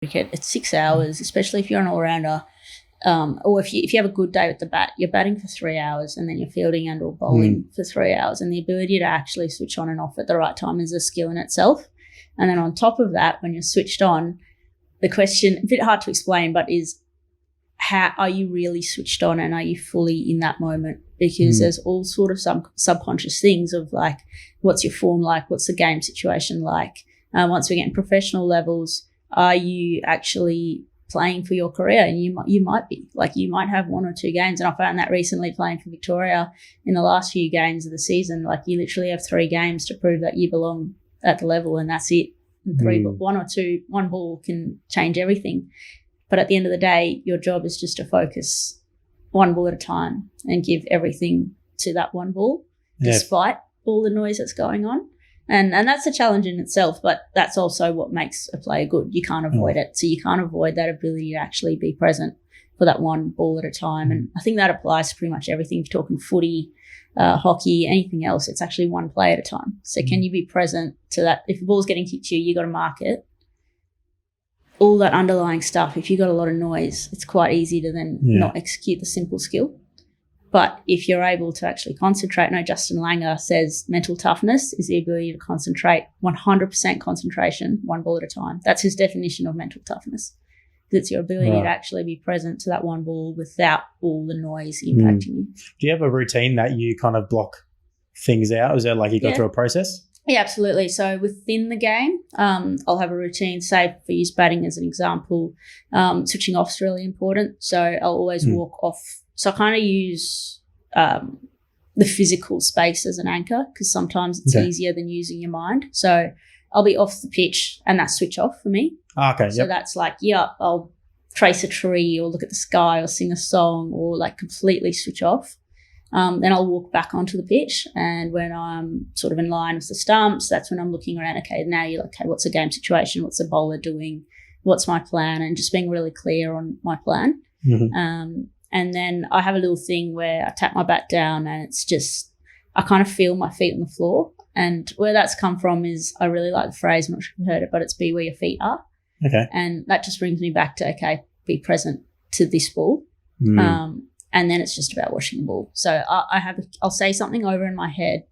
cricket, it's 6 hours, especially if you're an all-rounder. Or if you have a good day with the bat, you're batting for 3 hours and then you're fielding and or bowling for 3 hours. And the ability to actually switch on and off at the right time is a skill in itself. And then on top of that, when you're switched on, the question, a bit hard to explain, but is how are you really switched on and are you fully in that moment? Because there's all sort of some subconscious things of like, what's your form like? What's the game situation like? Once we get in professional levels, are you actually playing for your career? And you might be. Like, you might have 1 or 2 games. And I found that recently playing for Victoria in the last few games of the season, like you literally have 3 games to prove that you belong at the level, and that's it. One ball can change everything. But at the end of the day, your job is just to focus one ball at a time and give everything to that one ball, despite all the noise that's going on. And that's a challenge in itself, but that's also what makes a player good. You can't avoid it. So you can't avoid that ability to actually be present for that one ball at a time. And I think that applies to pretty much everything. If you're talking footy, hockey, anything else, it's actually one play at a time. So can you be present to that? If the ball's getting kicked to you, you got to mark it. All that underlying stuff, if you got a lot of noise, it's quite easy to then not execute the simple skill. But if you're able to actually concentrate, Justin Langer says mental toughness is the ability to concentrate, 100% concentration, one ball at a time. That's his definition of mental toughness. It's your ability to actually be present to that one ball without all the noise impacting you. Do you have a routine that you kind of block things out? Is there like you go through a process? Yeah, absolutely. So within the game, I'll have a routine, say for use batting as an example. Switching off is really important. So I'll always walk off. So I kind of use the physical space as an anchor because sometimes it's easier than using your mind. So I'll be off the pitch and that's switch off for me. So that's like, I'll trace a tree or look at the sky or sing a song or like completely switch off. Then I'll walk back onto the pitch, and when I'm sort of in line with the stumps, that's when I'm looking around, okay, now you're like, okay, what's the game situation? What's the bowler doing? What's my plan? And just being really clear on my plan. And then I have a little thing where I tap my bat down and it's just, I kind of feel my feet on the floor. And where that's come from is I really like the phrase, I'm not sure if you've heard it, but it's be where your feet are. And that just brings me back to, okay, be present to this ball. And then it's just about watching the ball. So I'll say something over in my head.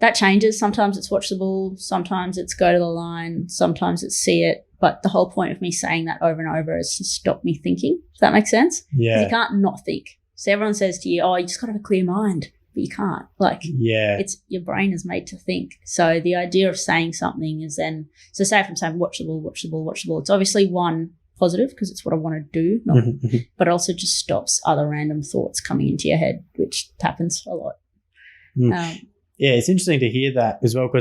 That changes. Sometimes it's watch the ball. Sometimes it's go to the line. Sometimes it's see it. But the whole point of me saying that over and over is to stop me thinking. Does that make sense? Yeah. You can't not think. So everyone says to you, oh, you just got to have a clear mind. But you can't. It's your brain is made to think. So the idea of saying something is then, so say if I'm saying watch the ball, watch the ball, watch the ball. It's obviously one, positive because it's what I want to do, but it also just stops other random thoughts coming into your head, which happens a lot. Yeah, it's interesting to hear that as well because